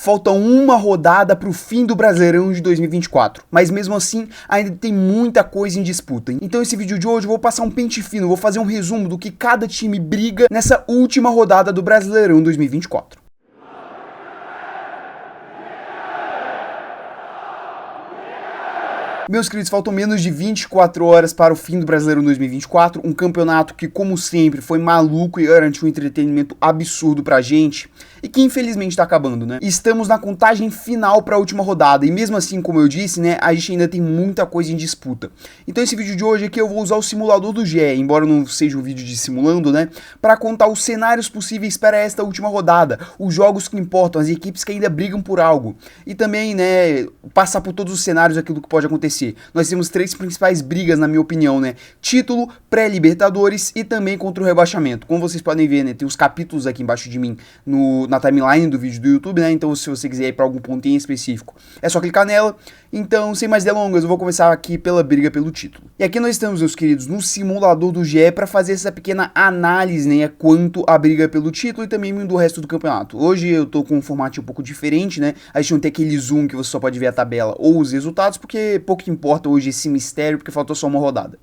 falta uma rodada para o fim do Brasileirão de 2024, mas mesmo assim ainda tem muita coisa em disputa. Então esse vídeo de hoje eu vou passar um pente fino, vou fazer um resumo do que cada time briga nessa última rodada do Brasileirão 2024. Meus queridos, faltam menos de 24 horas para o fim do Brasileirão 2024, um campeonato que, como sempre, foi maluco e garantiu um entretenimento absurdo pra gente, e que infelizmente tá acabando, né? Estamos na contagem final para a última rodada, e mesmo assim, como eu disse, né, a gente ainda tem muita coisa em disputa. Então esse vídeo de hoje aqui eu vou usar o simulador do GE, embora não seja um vídeo de simulando, né, para contar os cenários possíveis para esta última rodada, os jogos que importam, as equipes que ainda brigam por algo, e também, né, passar por todos os cenários aquilo que pode acontecer. Nós temos três principais brigas, na minha opinião, né? Título, pré-Libertadores e também contra o rebaixamento. Como vocês podem ver, né? Tem os capítulos aqui embaixo de mim na timeline do vídeo do YouTube, né? Então, se você quiser ir para algum ponto em específico, é só clicar nela. Então, sem mais delongas, eu vou começar aqui pela briga pelo título. E aqui nós estamos, meus queridos, no simulador do GE para fazer essa pequena análise, né? Quanto à briga pelo título e também do resto do campeonato. Hoje eu tô com um formato um pouco diferente, né? A gente não tem aquele zoom que você só pode ver a tabela ou os resultados, porque pouco importa hoje esse mistério, porque faltou só uma rodada.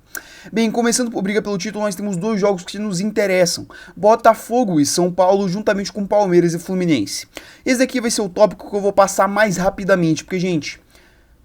Bem, começando por briga pelo título, nós temos dois jogos que nos interessam: Botafogo e São Paulo, juntamente com Palmeiras e Fluminense. Esse aqui vai ser o tópico que eu vou passar mais rapidamente, porque, gente,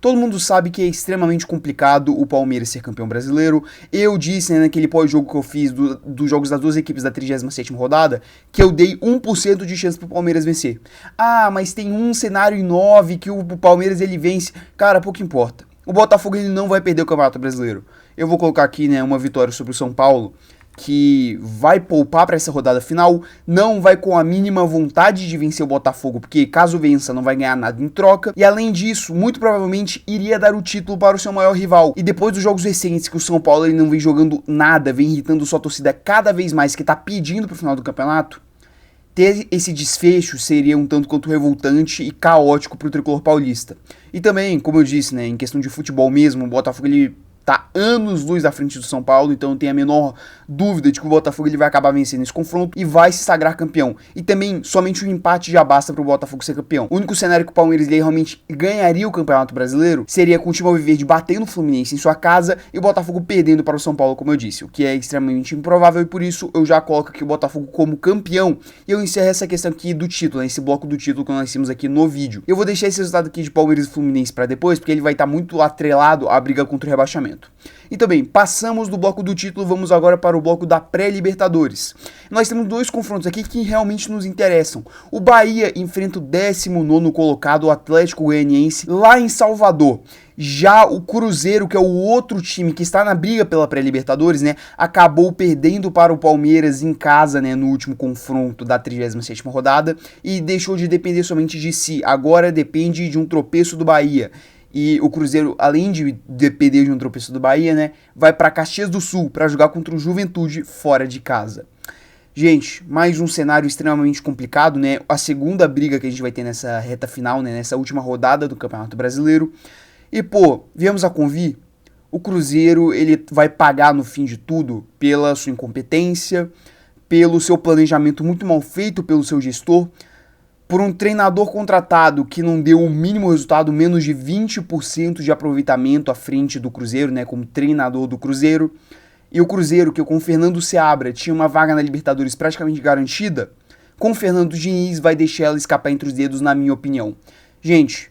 todo mundo sabe que é extremamente complicado o Palmeiras ser campeão brasileiro. Eu disse, né, naquele pós-jogo que eu fiz dos jogos das duas equipes da 37ª rodada, que eu dei 1% de chance pro Palmeiras vencer. Ah, mas tem um cenário em 9 que o Palmeiras ele vence. Cara, pouco importa. O Botafogo ele não vai perder o Campeonato Brasileiro. Eu vou colocar aqui, né, uma vitória sobre o São Paulo, que vai poupar para essa rodada final, não vai com a mínima vontade de vencer o Botafogo, porque caso vença não vai ganhar nada em troca, e além disso, muito provavelmente iria dar o título para o seu maior rival. E depois dos jogos recentes que o São Paulo ele não vem jogando nada, vem irritando sua torcida cada vez mais, que tá pedindo pro final do campeonato, ter esse desfecho seria um tanto quanto revoltante e caótico pro tricolor paulista. E também, como eu disse, né, em questão de futebol mesmo, o Botafogo ele tá anos-luz à frente do São Paulo, então não tem a menor dúvida de que o Botafogo ele vai acabar vencendo esse confronto e vai se sagrar campeão. E também, somente um empate já basta pro Botafogo ser campeão. O único cenário que o Palmeiras ele realmente ganharia o Campeonato Brasileiro seria com o time alviverde batendo o Fluminense em sua casa e o Botafogo perdendo para o São Paulo, como eu disse, o que é extremamente improvável, e por isso eu já coloco aqui o Botafogo como campeão. E eu encerro essa questão aqui do título, né, esse bloco do título que nós temos aqui no vídeo. Eu vou deixar esse resultado aqui de Palmeiras e Fluminense para depois, porque ele vai estar muito atrelado à briga contra o rebaixamento. Então bem, passamos do bloco do título, vamos agora para o bloco da pré-Libertadores. Nós temos dois confrontos aqui que realmente nos interessam. O Bahia enfrenta o 19º colocado, o Atlético Goianiense, lá em Salvador. Já o Cruzeiro, que é o outro time que está na briga pela pré-Libertadores, né, acabou perdendo para o Palmeiras em casa, né, no último confronto da 37ª rodada e deixou de depender somente de si. Agora depende de um tropeço do Bahia. E o Cruzeiro, além de depender de um tropeço do Bahia, né, vai para Caxias do Sul para jogar contra o Juventude fora de casa. Gente, mais um cenário extremamente complicado, né? A segunda briga que a gente vai ter nessa reta final, né, nessa última rodada do Campeonato Brasileiro. E pô, viemos a convir, o Cruzeiro ele vai pagar no fim de tudo pela sua incompetência, pelo seu planejamento muito mal feito pelo seu gestor, por um treinador contratado que não deu o mínimo resultado, menos de 20% de aproveitamento à frente do Cruzeiro, né, como treinador do Cruzeiro. E o Cruzeiro, que com o Fernando Seabra tinha uma vaga na Libertadores praticamente garantida, com o Fernando Diniz vai deixar ela escapar entre os dedos, na minha opinião. Gente,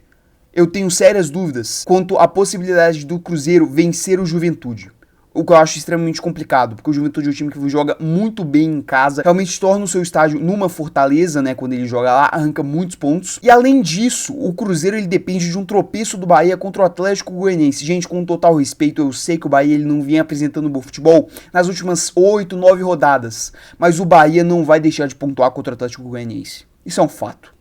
eu tenho sérias dúvidas quanto à possibilidade do Cruzeiro vencer o Juventude. O que eu acho extremamente complicado, porque o Juventude é um time que joga muito bem em casa, realmente torna o seu estádio numa fortaleza, né, quando ele joga lá, arranca muitos pontos. E além disso, o Cruzeiro ele depende de um tropeço do Bahia contra o Atlético Goianiense. Gente, com total respeito, eu sei que o Bahia ele não vem apresentando bom futebol nas últimas 8, 9 rodadas, mas o Bahia não vai deixar de pontuar contra o Atlético Goianiense. Isso é um fato.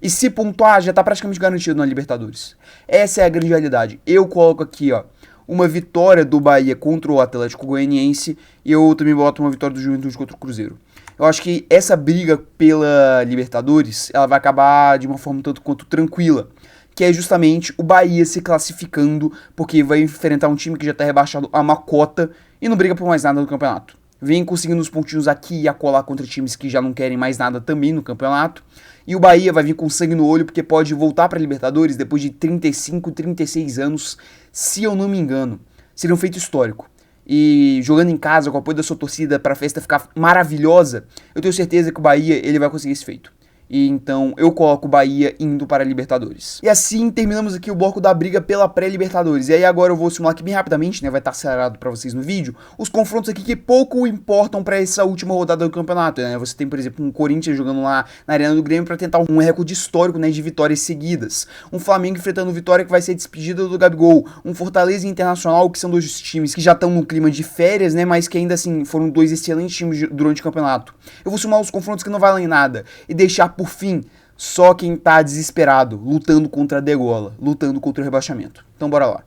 E se pontuar, já tá praticamente garantido na Libertadores. Essa é a grande realidade. Eu coloco aqui, ó, uma vitória do Bahia contra o Atlético Goianiense e eu também boto uma vitória do Juventude contra o Cruzeiro. Eu acho que essa briga pela Libertadores, ela vai acabar de uma forma um tanto quanto tranquila, que é justamente o Bahia se classificando, porque vai enfrentar um time que já está rebaixado a uma cota e não briga por mais nada no campeonato. vem conseguindo os pontinhos aqui e acolá contra times que já não querem mais nada também no campeonato. E o Bahia vai vir com sangue no olho porque pode voltar para a Libertadores depois de 35, 36 anos, se eu não me engano. Seria um feito histórico. E jogando em casa com o apoio da sua torcida para a festa ficar maravilhosa, eu tenho certeza que o Bahia ele vai conseguir esse feito. E então eu coloco o Bahia indo para a Libertadores. E assim terminamos aqui o bloco da briga pela pré-Libertadores. E aí agora eu vou simular aqui bem rapidamente, né, vai estar acelerado para vocês no vídeo, os confrontos aqui que pouco importam para essa última rodada do campeonato, né? Você tem, por exemplo, um Corinthians jogando lá na Arena do Grêmio para tentar um recorde histórico, né, de vitórias seguidas. Um Flamengo enfrentando o Vitória que vai ser despedida do Gabigol. Um Fortaleza e Internacional, que são dois times que já estão no clima de férias, né, mas que ainda assim foram dois excelentes times durante o campeonato. Eu vou simular os confrontos que não valem nada e deixar por fim, só quem tá desesperado, lutando contra a degola, lutando contra o rebaixamento. Então bora lá.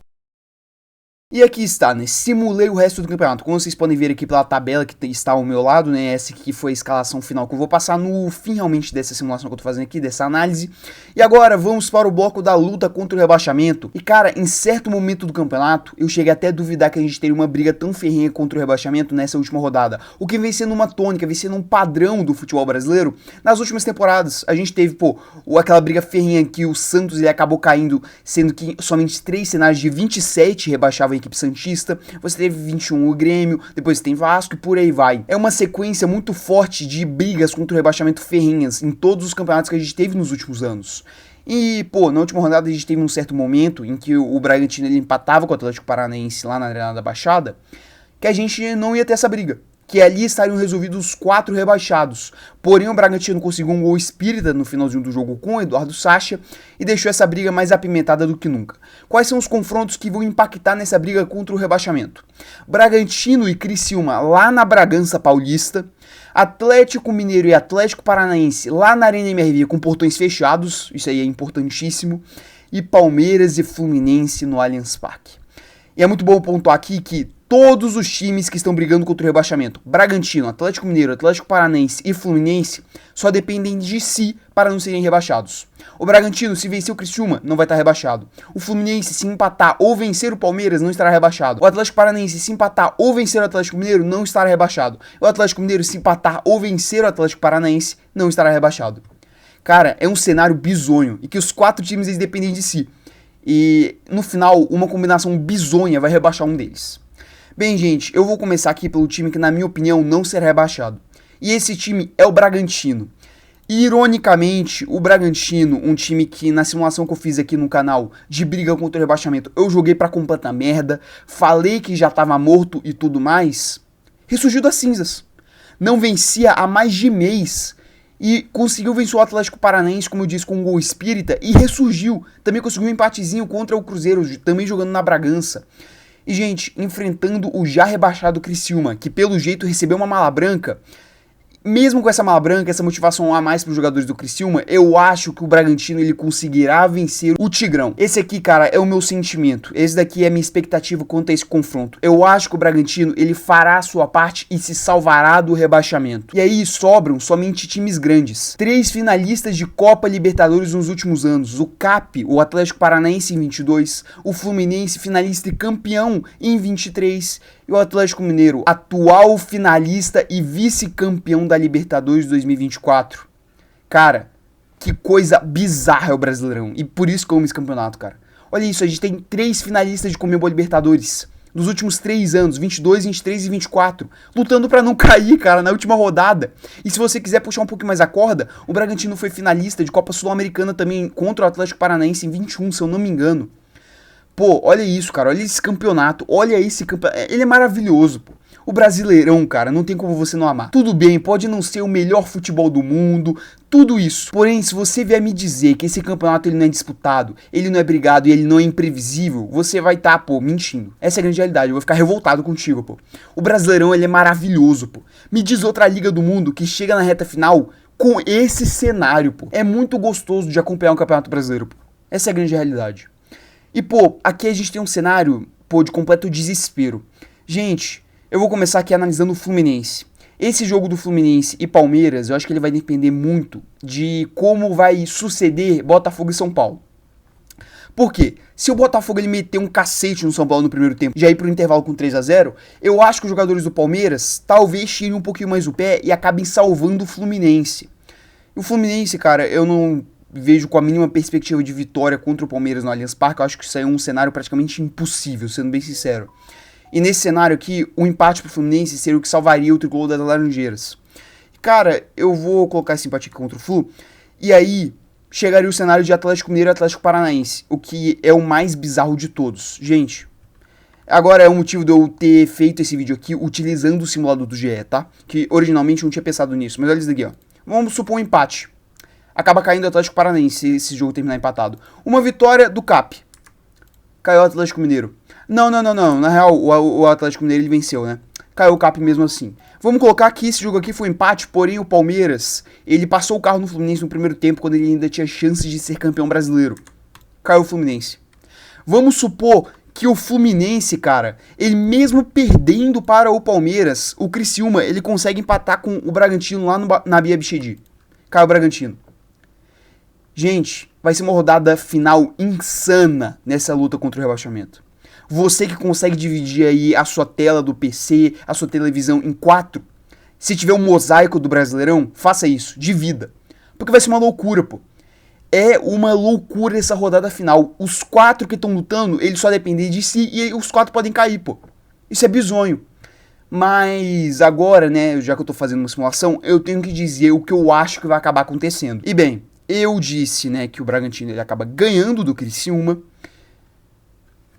E aqui está, né, simulei o resto do campeonato. Como vocês podem ver aqui pela tabela que está ao meu lado, né, essa aqui foi a escalação final que eu vou passar no fim realmente dessa simulação que eu tô fazendo aqui, dessa análise. E agora vamos para o bloco da luta contra o rebaixamento. E cara, em certo momento do campeonato, eu cheguei até a duvidar que a gente teria uma briga tão ferrenha contra o rebaixamento nessa última rodada. O que vem sendo uma tônica, vem sendo um padrão do futebol brasileiro. Nas últimas temporadas, a gente teve, aquela briga ferrenha que o Santos ele acabou caindo, sendo que somente 3 cenários de 27 rebaixavam a equipe santista, você teve 21 o Grêmio, depois tem Vasco e por aí vai. É uma sequência muito forte de brigas contra o rebaixamento ferrenhas em todos os campeonatos que a gente teve nos últimos anos. E, na última rodada a gente teve um certo momento em que o Bragantino ele empatava com o Atlético Paranaense lá na Arena da Baixada, que a gente não ia ter essa briga. Que ali estariam resolvidos os 4 rebaixados. Porém, o Bragantino conseguiu um gol espírita no finalzinho do jogo com o Eduardo Sacha e deixou essa briga mais apimentada do que nunca. Quais são os confrontos que vão impactar nessa briga contra o rebaixamento? Bragantino e Criciúma lá na Bragança Paulista, Atlético Mineiro e Atlético Paranaense lá na Arena MRV com portões fechados, isso aí é importantíssimo, e Palmeiras e Fluminense no Allianz Parque. E é muito bom pontuar aqui que todos os times que estão brigando contra o rebaixamento, Bragantino, Atlético Mineiro, Atlético Paranaense e Fluminense, só dependem de si para não serem rebaixados. O Bragantino, se vencer o Criciúma, não vai estar rebaixado. O Fluminense, se empatar ou vencer o Palmeiras, não estará rebaixado. O Atlético Paranaense, se empatar ou vencer o Atlético Mineiro, não estará rebaixado. O Atlético Mineiro, se empatar ou vencer o Atlético Paranaense, não estará rebaixado. Cara, é um cenário bizonho e que os 4 times eles dependem de si. E no final, uma combinação bizonha vai rebaixar um deles. Bem, gente, eu vou começar aqui pelo time que, na minha opinião, não será rebaixado. E esse time é o Bragantino. Ironicamente, o Bragantino, um time que na simulação que eu fiz aqui no canal de briga contra o rebaixamento, eu joguei pra completa merda, falei que já tava morto e tudo mais, ressurgiu das cinzas. Não vencia há mais de mês e conseguiu vencer o Atlético Paranaense, como eu disse, com um gol espírita e ressurgiu. Também conseguiu um empatezinho contra o Cruzeiro, também jogando na Bragança. E, gente, enfrentando o já rebaixado Criciúma, que pelo jeito recebeu uma mala branca. Mesmo com essa mala branca, essa motivação a mais para os jogadores do Criciúma, eu acho que o Bragantino ele conseguirá vencer o Tigrão. Esse aqui, cara, é o meu sentimento. Esse daqui é a minha expectativa quanto a esse confronto. Eu acho que o Bragantino ele fará a sua parte e se salvará do rebaixamento. E aí sobram somente times grandes. 3 finalistas de Copa Libertadores nos últimos anos. O CAP, o Atlético Paranaense em 22, o Fluminense finalista e campeão em 23 e o Atlético Mineiro, atual finalista e vice-campeão da Libertadores 2024. Cara, que coisa bizarra é o Brasileirão. E por isso que eu amo esse campeonato, cara. Olha isso, a gente tem 3 finalistas de Conmebol Libertadores nos últimos 3 anos, 22, 23 e 24, lutando pra não cair, cara, na última rodada. E se você quiser puxar um pouquinho mais a corda, o Bragantino foi finalista de Copa Sul-Americana também contra o Atlético Paranaense em 21, se eu não me engano. Olha isso, cara, olha esse campeonato, olha esse campeonato, ele é maravilhoso, O Brasileirão, cara, não tem como você não amar. Tudo bem, pode não ser o melhor futebol do mundo, tudo isso. Porém, se você vier me dizer que esse campeonato ele não é disputado, ele não é brigado e ele não é imprevisível, você vai estar, mentindo. Essa é a grande realidade, eu vou ficar revoltado contigo, O Brasileirão, ele é maravilhoso, Me diz outra liga do mundo que chega na reta final com esse cenário, É muito gostoso de acompanhar o Campeonato Brasileiro, Essa é a grande realidade. E, aqui a gente tem um cenário, de completo desespero. Gente, eu vou começar aqui analisando o Fluminense. Esse jogo do Fluminense e Palmeiras, eu acho que ele vai depender muito de como vai suceder Botafogo e São Paulo. Por quê? Se o Botafogo ele meter um cacete no São Paulo no primeiro tempo, já ir pro intervalo com 3-0, eu acho que os jogadores do Palmeiras talvez tirem um pouquinho mais o pé e acabem salvando o Fluminense. E o Fluminense, cara, eu não vejo com a mínima perspectiva de vitória contra o Palmeiras no Allianz Parque. Eu acho que isso aí é um cenário praticamente impossível, sendo bem sincero. E nesse cenário aqui, o empate pro Fluminense seria o que salvaria o tricolor das Laranjeiras. Cara, eu vou colocar esse empate aqui contra o Flu, e aí chegaria o cenário de Atlético Mineiro e Atlético Paranaense, o que é o mais bizarro de todos. Gente, agora é o motivo de eu ter feito esse vídeo aqui utilizando o simulador do GE, tá? Que originalmente eu não tinha pensado nisso, mas olha isso daqui, ó. Vamos supor um empate. Acaba caindo o Atlético Paranaense se esse jogo terminar empatado. Uma vitória do CAP. Caiu o Atlético Mineiro. Não. Na real, o Atlético Mineiro ele venceu, né? Caiu o CAP mesmo assim. Vamos colocar que esse jogo aqui foi empate, porém o Palmeiras, ele passou o carro no Fluminense no primeiro tempo, quando ele ainda tinha chances de ser campeão brasileiro. Caiu o Fluminense. Vamos supor que o Fluminense, cara, ele mesmo perdendo para o Palmeiras, o Criciúma, ele consegue empatar com o Bragantino lá na Bia Bichedi. Caiu o Bragantino. Gente, vai ser uma rodada final insana nessa luta contra o rebaixamento. Você que consegue dividir aí a sua tela do PC, a sua televisão em 4, se tiver um mosaico do Brasileirão, faça isso, divida. Porque vai ser uma loucura, pô. É uma loucura essa rodada final. Os 4 que estão lutando, eles só dependem de si e os 4 podem cair, pô. Isso é bizonho. Mas agora, né, já que eu tô fazendo uma simulação, eu tenho que dizer o que eu acho que vai acabar acontecendo. E bem, eu disse, né, que o Bragantino ele acaba ganhando do Criciúma.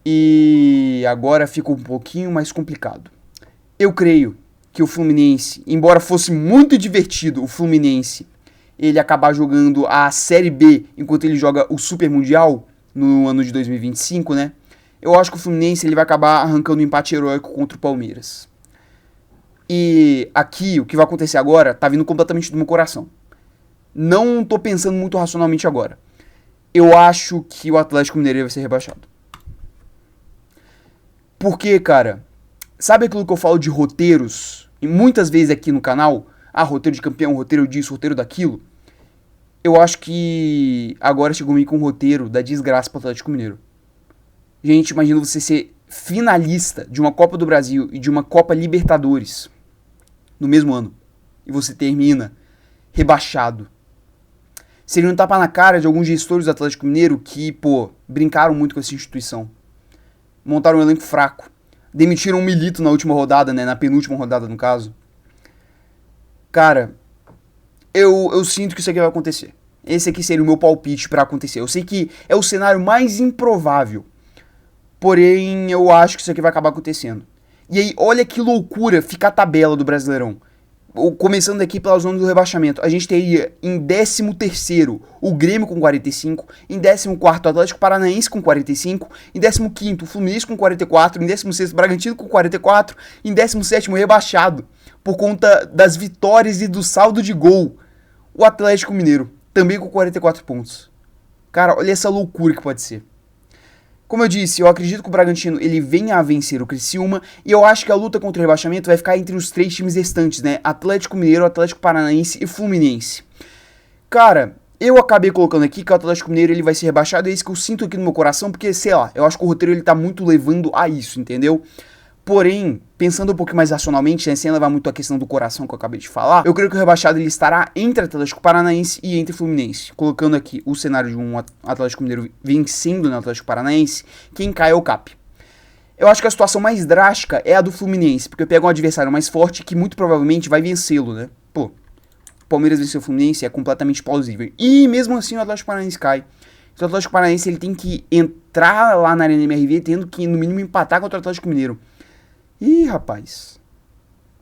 E agora fica um pouquinho mais complicado. Eu creio que o Fluminense, embora fosse muito divertido o Fluminense, ele acabar jogando a Série B enquanto ele joga o Super Mundial no ano de 2025, né? Eu acho que o Fluminense ele vai acabar arrancando um empate heróico contra o Palmeiras. E aqui, o que vai acontecer agora, tá vindo completamente do meu coração. Não tô pensando muito racionalmente agora. Eu acho que o Atlético Mineiro vai ser rebaixado. Porque, cara, sabe aquilo que eu falo de roteiros? E muitas vezes aqui no canal, roteiro de campeão, roteiro disso, roteiro daquilo. Eu acho que agora chegou meio com um roteiro da desgraça pro Atlético Mineiro. Gente, imagina você ser finalista de uma Copa do Brasil e de uma Copa Libertadores no mesmo ano. E você termina rebaixado. Seria um tapa na cara de alguns gestores do Atlético Mineiro que, pô, brincaram muito com essa instituição. Montaram um elenco fraco. Demitiram um Milito na última rodada, né? Na penúltima rodada, no caso. Cara, eu sinto que isso aqui vai acontecer. Esse aqui seria o meu palpite pra acontecer. Eu sei que é o cenário mais improvável. Porém, eu acho que isso aqui vai acabar acontecendo. E aí, olha que loucura fica a tabela do Brasileirão. Começando aqui pela zona do rebaixamento, a gente teria em 13º o Grêmio com 45, em 14º o Atlético Paranaense com 45, em 15º o Fluminense com 44, em 16º o Bragantino com 44, em 17º rebaixado, por conta das vitórias e do saldo de gol, o Atlético Mineiro, também com 44 pontos. Cara, olha essa loucura que pode ser. Como eu disse, eu acredito que o Bragantino ele venha a vencer o Criciúma e eu acho que a luta contra o rebaixamento vai ficar entre os 3 times restantes, né? Atlético Mineiro, Atlético Paranaense e Fluminense. Cara, eu acabei colocando aqui que o Atlético Mineiro ele vai ser rebaixado, é isso que eu sinto aqui no meu coração, porque, sei lá, eu acho que o roteiro ele tá muito levando a isso, entendeu? Porém, pensando um pouco mais racionalmente, né, sem levar muito a questão do coração que eu acabei de falar, eu creio que o rebaixado ele estará entre Atlético Paranaense e entre Fluminense. Colocando aqui o cenário de um Atlético Mineiro vencendo no Atlético Paranaense, quem cai é o CAP. Eu acho que a situação mais drástica é a do Fluminense, porque pega um adversário mais forte que muito provavelmente vai vencê-lo, né? Pô, o Palmeiras venceu o Fluminense é completamente plausível. E mesmo assim o Atlético Paranaense cai. Então o Atlético Paranaense ele tem que entrar lá na Arena MRV tendo que no mínimo empatar contra o Atlético Mineiro. Ih, rapaz.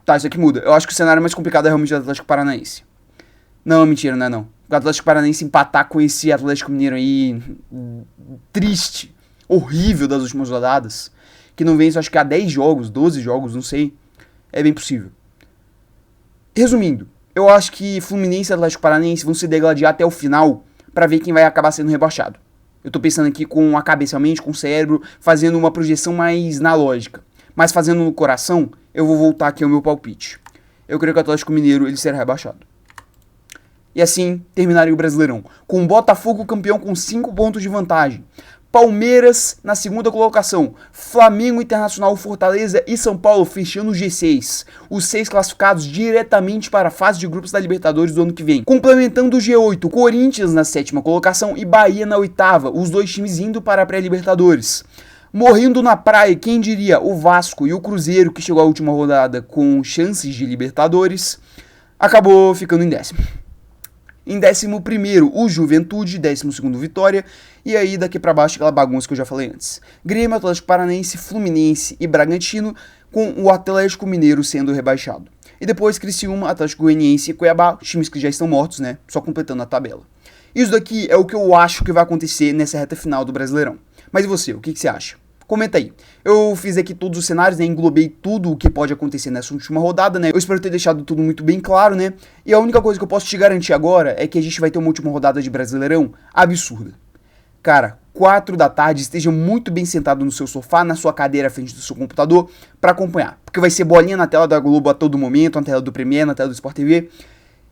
Tá, isso aqui muda. Eu acho que o cenário mais complicado é realmente o Atlético Paranaense. Não, mentira, não é não. O Atlético Paranaense empatar com esse Atlético Mineiro aí triste, horrível das últimas rodadas, que não vence, acho que há 10 jogos, 12 jogos, não sei. É bem possível. Resumindo, eu acho que Fluminense e Atlético Paranaense vão se degladiar até o final pra ver quem vai acabar sendo rebaixado. Eu tô pensando aqui com a cabeça, a mente, com o cérebro, fazendo uma projeção mais na lógica. Mas fazendo no coração, eu vou voltar aqui ao meu palpite. Eu creio que o Atlético Mineiro ele será rebaixado. E assim terminaria o Brasileirão, com o Botafogo campeão com 5 pontos de vantagem. Palmeiras na segunda colocação, Flamengo, Internacional, Fortaleza e São Paulo fechando o G6, os 6 classificados diretamente para a fase de grupos da Libertadores do ano que vem. Complementando o G8, Corinthians na 7ª colocação e Bahia na 8ª, os 2 times indo para a pré-Libertadores. Morrendo na praia, quem diria, o Vasco e o Cruzeiro, que chegou à última rodada com chances de Libertadores, acabou ficando em 10º. Em 11º, o Juventude, 12º, Vitória, e aí daqui pra baixo aquela bagunça que eu já falei antes. Grêmio, Atlético Paranaense, Fluminense e Bragantino, com o Atlético Mineiro sendo rebaixado. E depois Criciúma, Atlético Goianiense e Cuiabá, times que já estão mortos, né, só completando a tabela. Isso daqui é o que eu acho que vai acontecer nessa reta final do Brasileirão. Mas e você, o que você acha? Comenta aí. Eu fiz aqui todos os cenários, né, englobei tudo o que pode acontecer nessa última rodada, né, eu espero ter deixado tudo muito bem claro, né, e a única coisa que eu posso te garantir agora é que a gente vai ter uma última rodada de Brasileirão absurda. Cara, 4 da tarde, esteja muito bem sentado no seu sofá, na sua cadeira à frente do seu computador, pra acompanhar, porque vai ser bolinha na tela da Globo a todo momento, na tela do Premiere, na tela do Sport TV,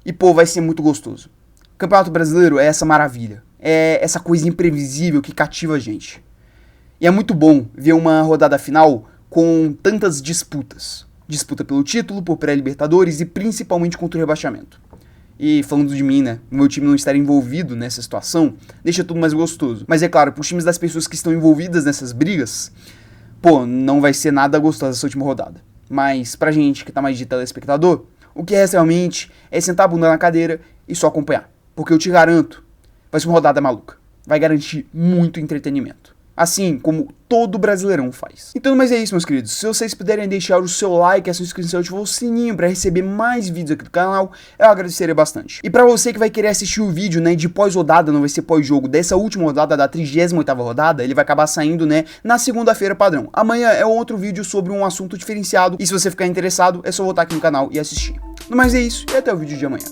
e pô, vai ser muito gostoso. O Campeonato Brasileiro é essa maravilha, é essa coisa imprevisível que cativa a gente. E é muito bom ver uma rodada final com tantas disputas. Disputa pelo título, por pré-Libertadores e principalmente contra o rebaixamento. E falando de mim, né, o meu time não estar envolvido nessa situação, deixa tudo mais gostoso. Mas é claro, para os times das pessoas que estão envolvidas nessas brigas, pô, não vai ser nada gostoso essa última rodada. Mas pra gente que tá mais de telespectador, o que resta realmente é sentar a bunda na cadeira e só acompanhar. Porque eu te garanto, vai ser uma rodada maluca. Vai garantir muito entretenimento. Assim como todo Brasileirão faz. Então, mas é isso, meus queridos. Se vocês puderem deixar o seu like, a sua inscrição e ativar o sininho para receber mais vídeos aqui do canal, eu agradeceria bastante. E para você que vai querer assistir o vídeo, né, de pós-rodada, não vai ser pós-jogo, dessa última rodada, da 38ª rodada, ele vai acabar saindo, né, na segunda-feira padrão. Amanhã é outro vídeo sobre um assunto diferenciado, e se você ficar interessado, é só voltar aqui no canal e assistir. Mas é isso, e até o vídeo de amanhã.